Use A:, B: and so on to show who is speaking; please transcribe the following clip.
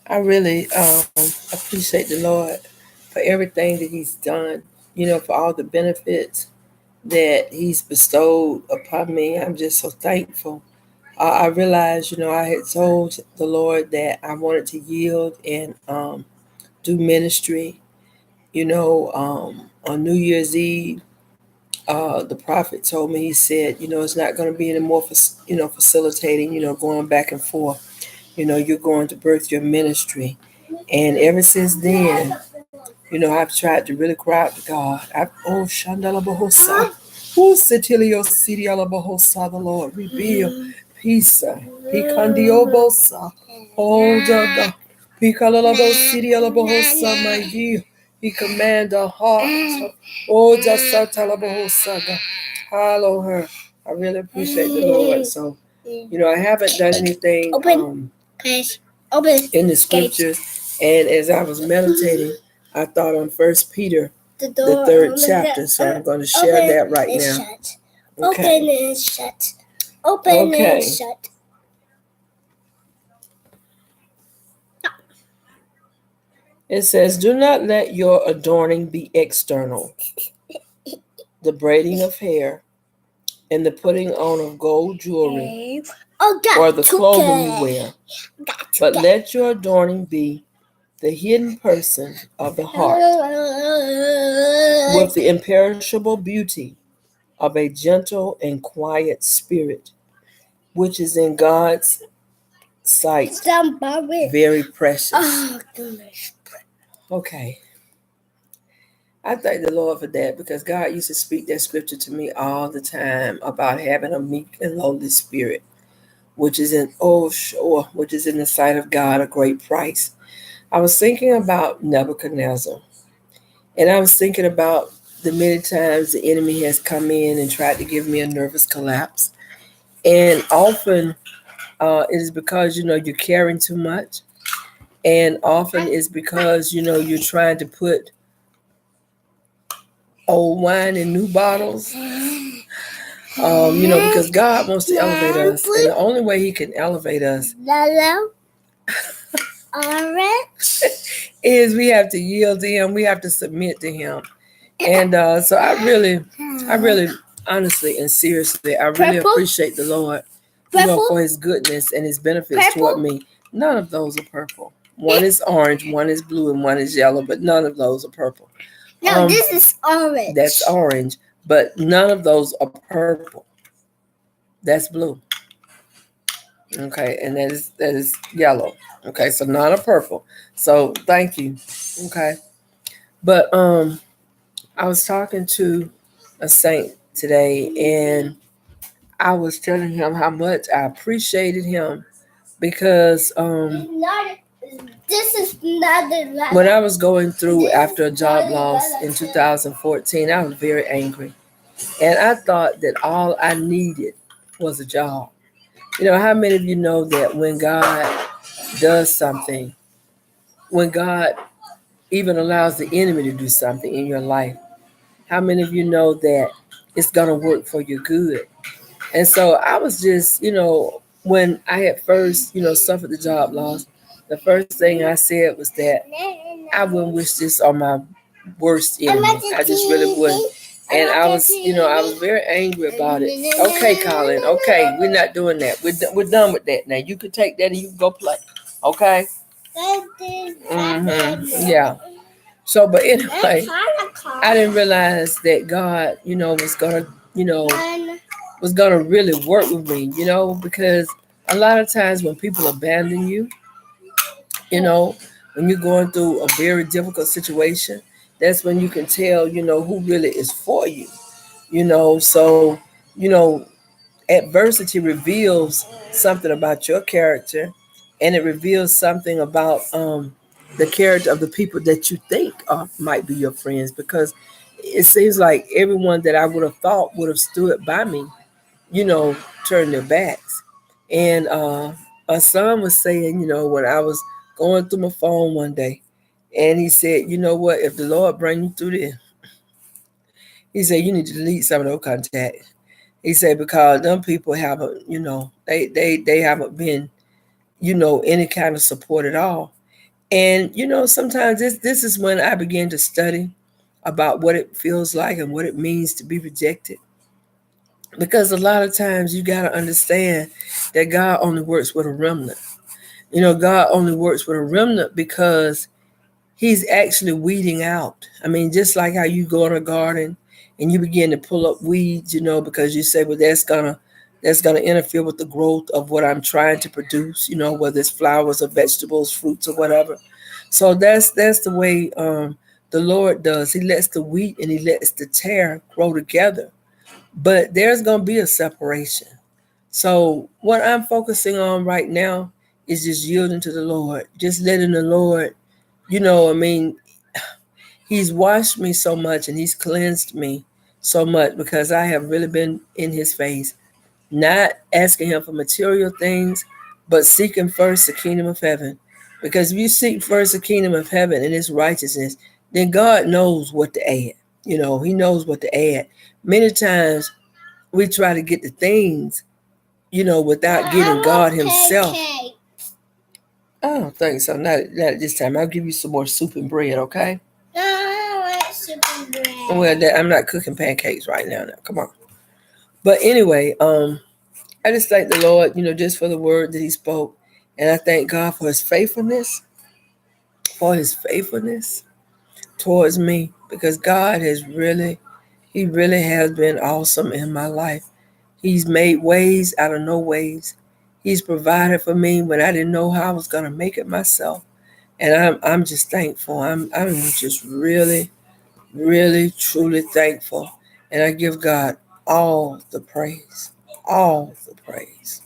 A: I really appreciate the Lord for everything that He's done, for all the benefits that He's bestowed upon me. I'm just so thankful. I realized, I had told the Lord that I wanted to yield and do ministry. On New Year's Eve, the prophet told me, he said, it's not going to be any more, facilitating, going back and forth. You're going to birth your ministry. And ever since then, I've tried to really cry out to God. Shandala Bahosa. Who Sitilio Sidiala Bahosa, the Lord, reveal peace. Picandiobosa. Oh, the Picalabo Sidiala Bahosa, my dear. He command the heart. Oh, just Satalabahosa. Hallow her. I really appreciate the Lord. So, I haven't done anything in the scriptures. And as I was meditating, I thought on First Peter, the third chapter. So I'm going to share that right now. Okay. Open and shut. Open and shut. It says, do not let your adorning be external, the braiding of hair, and the putting on of gold jewelry, or the clothing you wear. But let your adorning be the hidden person of the heart, with the imperishable beauty of a gentle and quiet spirit, which is in God's sight very precious. Okay. I thank the Lord for that, because God used to speak that scripture to me all the time about having a meek and lowly spirit, which is which is in the sight of God a great price. I was thinking about Nebuchadnezzar, and I was thinking about the many times the enemy has come in and tried to give me a nervous collapse. And often it is because, you're carrying too much. And often it's because, you're trying to put old wine in new bottles. Because God wants to elevate us. And the only way He can elevate us is we have to yield to Him. We have to submit to Him. And so I really, honestly and seriously, I really appreciate the Lord, for His goodness and His benefits toward me. None of those are purple. One is orange, one is blue, and one is yellow, but none of those are purple.
B: No, this is orange.
A: That's orange, but none of those are purple. That's blue. Okay, and that is yellow. Okay, so none are purple. So thank you. Okay, but I was talking to a saint today, and I was telling him how much I appreciated him, because
B: this is not the last.
A: When I was going through after a job loss in 2014, I was very angry, and I thought that all I needed was a job. How many of you know that when God does something, when God even allows the enemy to do something in your life, how many of you know that it's going to work for your good? And so I was just, when I had first, suffered the job loss, the first thing I said was that I wouldn't wish this on my worst enemy. I just really wouldn't. And I was very angry about it. Okay, Colin. Okay, we're not doing that. We're done with that now. You can take that and you can go play. Okay? Yeah. So, but anyway, I didn't realize that God, was gonna really work with me, because a lot of times when people abandon you, when you're going through a very difficult situation, that's when you can tell, who really is for you. So, adversity reveals something about your character, and it reveals something about the character of the people that you think might be your friends, because it seems like everyone that I would have thought would have stood by me, turned their backs. And my son was saying, when I was going through my phone one day, and he said, you know what, if the Lord bring you through this, he said, you need to delete some of those contacts. He said, because them people haven't, they haven't been, any kind of support at all. And sometimes this is when I begin to study about what it feels like and what it means to be rejected. Because a lot of times you got to understand that God only works with a remnant. God only works with a remnant because he's actually weeding out. I mean, just like how you go in a garden and you begin to pull up weeds, because you say, well, that's gonna interfere with the growth of what I'm trying to produce, whether it's flowers or vegetables, fruits or whatever. So that's the way the Lord does. He lets the wheat and he lets the tare grow together. But there's gonna be a separation. So what I'm focusing on right now is just yielding to the Lord, just letting the Lord, I mean, He's washed me so much and He's cleansed me so much because I have really been in His face, not asking Him for material things, but seeking first the kingdom of heaven. Because if you seek first the kingdom of heaven and His righteousness, then God knows what to add. He knows what to add. Many times we try to get the things, without getting God Himself.
B: Pancake.
A: I don't think so. Not at this time. I'll give you some more soup and bread, okay?
B: No, I want soup and bread.
A: Well, I'm not cooking pancakes right now. Now, come on. But anyway, I just thank the Lord, just for the word that He spoke, and I thank God for His faithfulness, towards me, because God has He really has been awesome in my life. He's made ways out of no ways. He's provided for me when I didn't know how I was going to make it myself. And I'm just thankful. I'm just really, really, truly thankful. And I give God all the praise. All the praise.